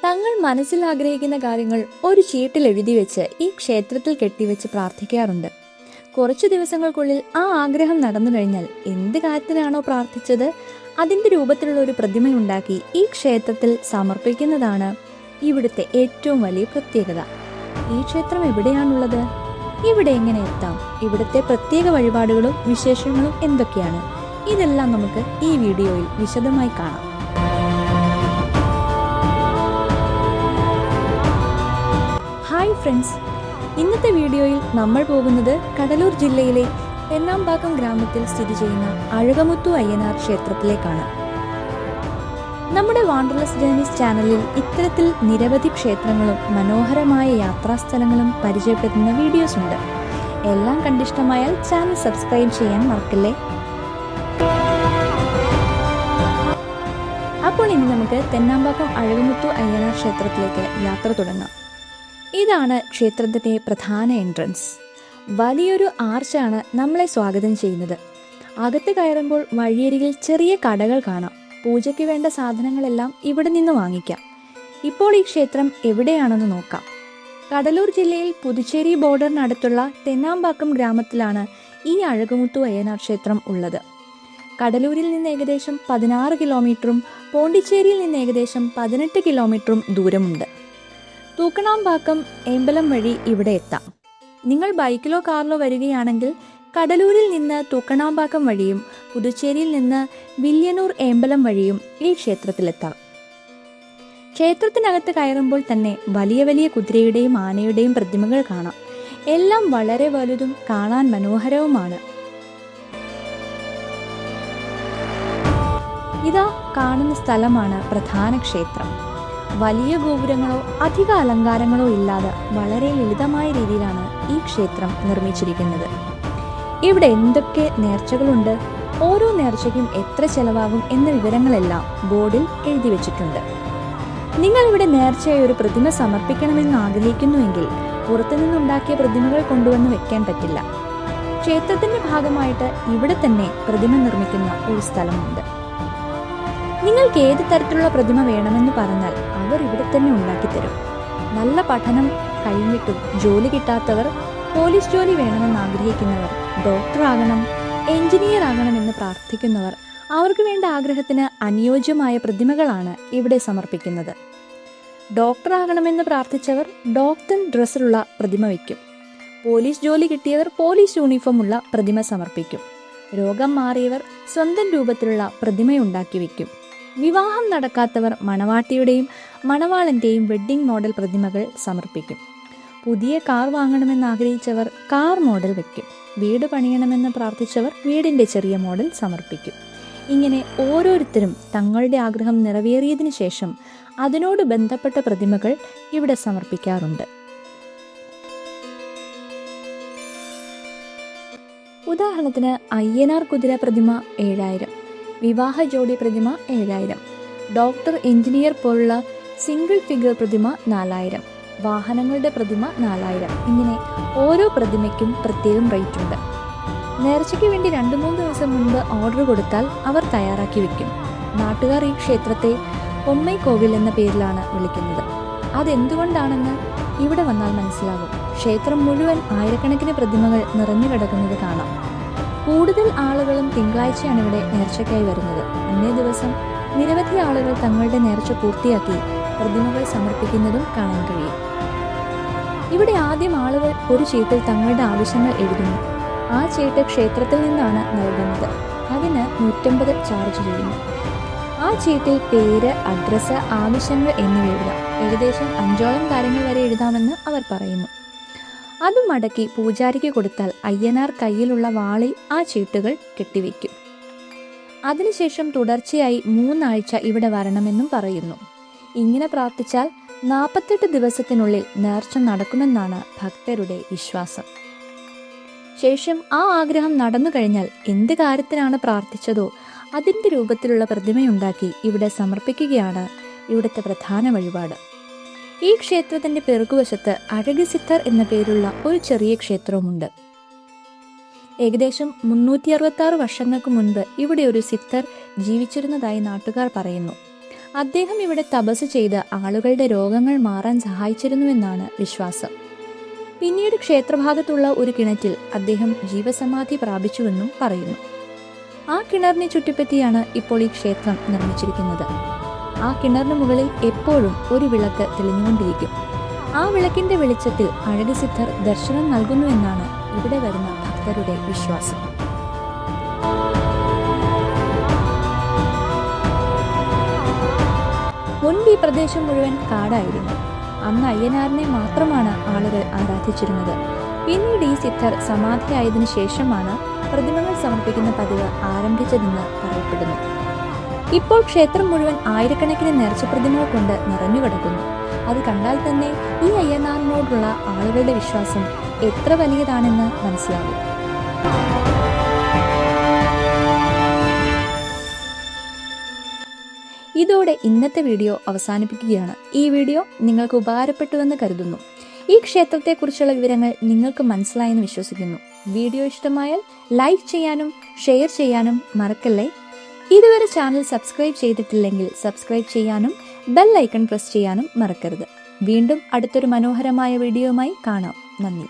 തങ്ങൾ മനസ്സിൽ ആഗ്രഹിക്കുന്ന കാര്യങ്ങൾ ഒരു ചീട്ടിൽ എഴുതി വെച്ച് ഈ ക്ഷേത്രത്തിൽ കെട്ടിവെച്ച് പ്രാർത്ഥിക്കാറുണ്ട്. കുറച്ചു ദിവസങ്ങൾക്കുള്ളിൽ ആ ആഗ്രഹം നടന്നു കഴിഞ്ഞാൽ എന്ത് കാര്യത്തിനാണോ പ്രാർത്ഥിച്ചത് അതിൻ്റെ രൂപത്തിലുള്ള ഒരു പ്രതിമയുണ്ടാക്കി ഈ ക്ഷേത്രത്തിൽ സമർപ്പിക്കുന്നതാണ് ഇവിടുത്തെ ഏറ്റവും വലിയ പ്രത്യേകത. ഈ ക്ഷേത്രം എവിടെയാണുള്ളത്? ഇവിടെ എങ്ങനെ എത്താം? ഇവിടുത്തെ പ്രത്യേക വഴിപാടുകളും വിശേഷങ്ങളും എന്തൊക്കെയാണ്? ഇതെല്ലാം നമുക്ക് ഈ വീഡിയോയിൽ വിശദമായി കാണാം. ഹായ് ഫ്രണ്ട്സ്, ഇന്നത്തെ വീഡിയോയിൽ നമ്മൾ പോകുന്നത് കടലൂർ ജില്ലയിലെ തെന്നാമ്പാക്കം ഗ്രാമത്തിൽ സ്ഥിതി ചെയ്യുന്ന അഴകമുത്തു അയ്യനാർ ക്ഷേത്രത്തിലേക്കാണ്. നമ്മുടെ വാണ്ടർലെസ് ജേർണീസ് ചാനലിൽ ഇത്തരത്തിൽ നിരവധി ക്ഷേത്രങ്ങളും മനോഹരമായ യാത്രാസ്ഥലങ്ങളും പരിചയപ്പെടുത്തുന്ന വീഡിയോസ് ഉണ്ട്. എല്ലാം കണ്ടിഷ്ടമായാൽ ചാനൽ സബ്സ്ക്രൈബ് ചെയ്യാൻ മറക്കല്ലേ. അപ്പോൾ ഇനി നമുക്ക് തെന്നാമ്പാക്കം അഴകമുത്തു അയ്യനാർ ക്ഷേത്രത്തിലേക്ക് യാത്ര തുടങ്ങാം. ഇതാണ് ക്ഷേത്രത്തിൻ്റെ പ്രധാന എൻട്രൻസ്. വലിയൊരു ആർച്ചാണ് നമ്മളെ സ്വാഗതം ചെയ്യുന്നത്. അകത്ത് കയറുമ്പോൾ വഴിയരികിൽ ചെറിയ കടകൾ കാണാം. പൂജയ്ക്ക് വേണ്ട സാധനങ്ങളെല്ലാം ഇവിടെ നിന്ന് വാങ്ങിക്കാം. ഇപ്പോൾ ഈ ക്ഷേത്രം എവിടെയാണെന്ന് നോക്കാം. കടലൂർ ജില്ലയിൽ പുതുച്ചേരി ബോർഡറിനടുത്തുള്ള തെന്നാമ്പാക്കം ഗ്രാമത്തിലാണ് ഈ അഴകമുത്തു അയ്യനാർ ക്ഷേത്രം ഉള്ളത്. കടലൂരിൽ നിന്ന് ഏകദേശം 16 കിലോമീറ്ററും പോണ്ടിച്ചേരിയിൽ നിന്ന് ഏകദേശം 18 കിലോമീറ്ററും ദൂരമുണ്ട്. തൂക്കണാമ്പാക്കം ഏമ്പലം വഴി ഇവിടെ എത്താം. നിങ്ങൾ ബൈക്കിലോ കാറിലോ വരികയാണെങ്കിൽ കടലൂരിൽ നിന്ന് തൂക്കണാമ്പാക്കം വഴിയും പുതുച്ചേരിയിൽ നിന്ന് വില്യനൂർ ഏമ്പലം വഴിയും ഈ ക്ഷേത്രത്തിലെത്താം. ക്ഷേത്രത്തിനകത്ത് കയറുമ്പോൾ തന്നെ വലിയ വലിയ കുതിരയുടെയും ആനയുടെയും പ്രതിമകൾ കാണാം. എല്ലാം വളരെ വലുതും കാണാൻ മനോഹരവുമാണ്. ഇതാ കാണുന്ന സ്ഥലമാണ് പ്രധാന ക്ഷേത്രം. വലിയ ഗോപുരങ്ങളോ അധിക അലങ്കാരങ്ങളോ ഇല്ലാതെ വളരെ ലളിതമായ രീതിയിലാണ് ഈ ക്ഷേത്രം നിർമ്മിച്ചിരിക്കുന്നത്. ഇവിടെ എന്തൊക്കെ നേർച്ചകളുണ്ട്, ഓരോ നേർച്ചയ്ക്കും എത്ര ചെലവാകും എന്ന വിവരങ്ങളെല്ലാം ബോർഡിൽ എഴുതി വെച്ചിട്ടുണ്ട്. നിങ്ങൾ ഇവിടെ നേർച്ചയായി ഒരു പ്രതിമ സമർപ്പിക്കണമെന്ന് ആഗ്രഹിക്കുന്നുവെങ്കിൽ പുറത്തുനിന്നുണ്ടാക്കിയ പ്രതിമകൾ കൊണ്ടുവന്ന് വെക്കാൻ പറ്റില്ല. ക്ഷേത്രത്തിന്റെ ഭാഗമായിട്ട് ഇവിടെ തന്നെ പ്രതിമ നിർമ്മിക്കുന്ന ഒരു സ്ഥലമുണ്ട്. നിങ്ങൾക്ക് ഏത് തരത്തിലുള്ള പ്രതിമ വേണമെന്ന് പറഞ്ഞാൽ അവർ ഇവിടെ തന്നെ ഉണ്ടാക്കിത്തരും. നല്ല പഠനം കഴിഞ്ഞിട്ടും ജോലി കിട്ടാത്തവർ, പോലീസ് ജോലി വേണമെന്ന് ആഗ്രഹിക്കുന്നവർ, ഡോക്ടർ ആകണം, എഞ്ചിനീയർ ആകണമെന്ന് പ്രാർത്ഥിക്കുന്നവർ, അവർക്ക് വേണ്ട ആഗ്രഹത്തിന് അനുയോജ്യമായ പ്രതിമകളാണ് ഇവിടെ സമർപ്പിക്കുന്നത്. ഡോക്ടർ ആകണമെന്ന് പ്രാർത്ഥിച്ചവർ ഡോക്ടർ ഡ്രസ്സിലുള്ള പ്രതിമ വയ്ക്കും. പോലീസ് ജോലി കിട്ടിയവർ പോലീസ് യൂണിഫോം ഉള്ള പ്രതിമ സമർപ്പിക്കും. രോഗം മാറിയവർ സ്വന്തം രൂപത്തിലുള്ള പ്രതിമയുണ്ടാക്കി വയ്ക്കും. വിവാഹം നടക്കാത്തവർ മണവാട്ടിയുടെയും മണവാളൻ്റെയും വെഡ്ഡിംഗ് മോഡൽ പ്രതിമകൾ സമർപ്പിക്കും. പുതിയ കാർ വാങ്ങണമെന്ന് ആഗ്രഹിച്ചവർ കാർ മോഡൽ വയ്ക്കും. വീട് പണിയണമെന്ന് പ്രാർത്ഥിച്ചവർ വീടിൻ്റെ ചെറിയ മോഡൽ സമർപ്പിക്കും. ഇങ്ങനെ ഓരോരുത്തരും തങ്ങളുടെ ആഗ്രഹം നിറവേറിയതിനു ശേഷം അതിനോട് ബന്ധപ്പെട്ട പ്രതിമകൾ ഇവിടെ സമർപ്പിക്കാറുണ്ട്. ഉദാഹരണത്തിന് അയ്യനാർ കുതിര പ്രതിമ 7000, വിവാഹ ജോഡി പ്രതിമ 7000, ഡോക്ടർ എഞ്ചിനീയർ പോലുള്ള സിംഗിൾ ഫിഗർ പ്രതിമ 4000, വാഹനങ്ങളുടെ പ്രതിമ 4000. ഇങ്ങനെ ഓരോ പ്രതിമയ്ക്കും പ്രത്യേകം റേറ്റ് ഉണ്ട്. നേർച്ചയ്ക്ക് വേണ്ടി 2-3 ദിവസം മുൻപ് ഓർഡർ കൊടുത്താൽ അവർ തയ്യാറാക്കി വെക്കും. നാട്ടുകാർ ഈ ക്ഷേത്രത്തെ പൊമ്മൈക്കോവിൽ എന്ന പേരിലാണ് വിളിക്കുന്നത്. അതെന്തുകൊണ്ടാണെന്ന് ഇവിടെ വന്നാൽ മനസ്സിലാകും. ക്ഷേത്രം മുഴുവൻ ആയിരക്കണക്കിന് പ്രതിമകൾ നിറഞ്ഞു കിടക്കുന്നത് കാണാം. കൂടുതൽ ആളുകളും തിങ്കളാഴ്ചയാണ് ഇവിടെ നേർച്ചയ്ക്കായി വരുന്നത്. അന്നേ ദിവസം നിരവധി ആളുകൾ തങ്ങളുടെ നേർച്ച പൂർത്തിയാക്കി പ്രതിമകൾ സമർപ്പിക്കുന്നതും കാണാൻ കഴിയും. ഇവിടെ ആദ്യം ആളുകൾ ഒരു ചീട്ടിൽ തങ്ങളുടെ ആവശ്യങ്ങൾ എഴുതുന്നു. ആ ചീട്ട് ക്ഷേത്രത്തിൽ നിന്നാണ് നൽകുന്നത്. അതിന് 150 ചാർജ് ചെയ്യുന്നു. ആ ചീട്ടിൽ പേര്, അഡ്രസ്സ്, ആവശ്യങ്ങൾ എന്നിവ എഴുതാം. ഏകദേശം 5ഓളം കാര്യങ്ങൾ വരെ എഴുതാമെന്ന് അവർ പറയുന്നു. അത് മടക്കി പൂജാരിക്ക് കൊടുത്താൽ അയ്യനാർ കയ്യിലുള്ള വാളിൽ ആ ചീട്ടുകൾ കെട്ടിവെക്കും. അതിനുശേഷം തുടർച്ചയായി 3 ആഴ്ച ഇവിടെ വരണമെന്നും പറയുന്നു. ഇങ്ങനെ പ്രാർത്ഥിച്ചാൽ 48 ദിവസത്തിനുള്ളിൽ നേർച്ച നടക്കുമെന്നാണ് ഭക്തരുടെ വിശ്വാസം. ശേഷം ആ ആഗ്രഹം നടന്നു കഴിഞ്ഞാൽ എന്ത് കാര്യത്തിനാണ് പ്രാർത്ഥിച്ചതോ അതിൻ്റെ രൂപത്തിലുള്ള പ്രതിമയുണ്ടാക്കി ഇവിടെ സമർപ്പിക്കുകയാണ് ഇവിടുത്തെ പ്രധാന വഴിപാട്. ഈ ക്ഷേത്രത്തിന്റെ പിറകുവശത്ത് അഴകസിത്തർ എന്ന പേരുള്ള ഒരു ചെറിയ ക്ഷേത്രവുമുണ്ട്. ഏകദേശം 366 വർഷങ്ങൾക്ക് മുൻപ് ഇവിടെ ഒരു സിത്തർ ജീവിച്ചിരുന്നതായി നാട്ടുകാർ പറയുന്നു. അദ്ദേഹം ഇവിടെ തപസ് ചെയ്ത് ആളുകളുടെ രോഗങ്ങൾ മാറാൻ സഹായിച്ചിരുന്നുവെന്നാണ് വിശ്വാസം. പിന്നീട് ക്ഷേത്രഭാഗത്തുള്ള ഒരു കിണറ്റിൽ അദ്ദേഹം ജീവസമാധി പ്രാപിച്ചുവെന്നും പറയുന്നു. ആ കിണറിനെ ചുറ്റിപ്പറ്റിയാണ് ഇപ്പോൾ ഈ ക്ഷേത്രം നിർമ്മിച്ചിരിക്കുന്നത്. ആ കിണറിന് മുകളിൽ എപ്പോഴും ഒരു വിളക്ക് തെളിഞ്ഞുകൊണ്ടിരിക്കും. ആ വിളക്കിന്റെ വെളിച്ചത്തിൽ അഴകസിദ്ധർ ദർശനം നൽകുന്നുവെന്നാണ് ഇവിടെ വരുന്ന ഭക്തരുടെ വിശ്വാസം. മുൻപ് ഈ പ്രദേശം മുഴുവൻ കാടായിരുന്നു. അന്ന് അയ്യനാറിനെ മാത്രമാണ് ആളുകൾ ആരാധിച്ചിരുന്നത്. പിന്നീട് ഈ സിദ്ധർ സമാധിയായതിനു ശേഷമാണ് പ്രതിമകൾ സമർപ്പിക്കുന്ന പതിവ് ആരംഭിച്ചതെന്ന് പറയപ്പെടുന്നു. ഇപ്പോൾ ക്ഷേത്രം മുഴുവൻ ആയിരക്കണക്കിന് നേർച്ച പ്രതിമകൾ കൊണ്ട് നിറഞ്ഞു കിടക്കുന്നു. അത് കണ്ടാൽ തന്നെ ഈ അയ്യനാറിനോടുള്ള ആളുകളുടെ വിശ്വാസം എത്ര വലിയതാണെന്ന് മനസ്സിലാകും. ഇതോടെ ഇന്നത്തെ വീഡിയോ അവസാനിപ്പിക്കുകയാണ്. ഈ വീഡിയോ നിങ്ങൾക്ക് ഉപകാരപ്പെട്ടുവെന്ന് കരുതുന്നു. ഈ ക്ഷേത്രത്തെക്കുറിച്ചുള്ള വിവരങ്ങൾ നിങ്ങൾക്ക് മനസ്സിലായെന്ന് വിശ്വസിക്കുന്നു. വീഡിയോ ഇഷ്ടമായാൽ ലൈക്ക് ചെയ്യാനും ഷെയർ ചെയ്യാനും മറക്കല്ലേ. ഇതുവരെ ചാനൽ സബ്സ്ക്രൈബ് ചെയ്തിട്ടില്ലെങ്കിൽ സബ്സ്ക്രൈബ് ചെയ്യാനും ബെൽ ഐക്കൺ പ്രസ് ചെയ്യാനും മറക്കരുത്. വീണ്ടും അടുത്തൊരു മനോഹരമായ വീഡിയോയുമായി കാണാം. നന്ദി.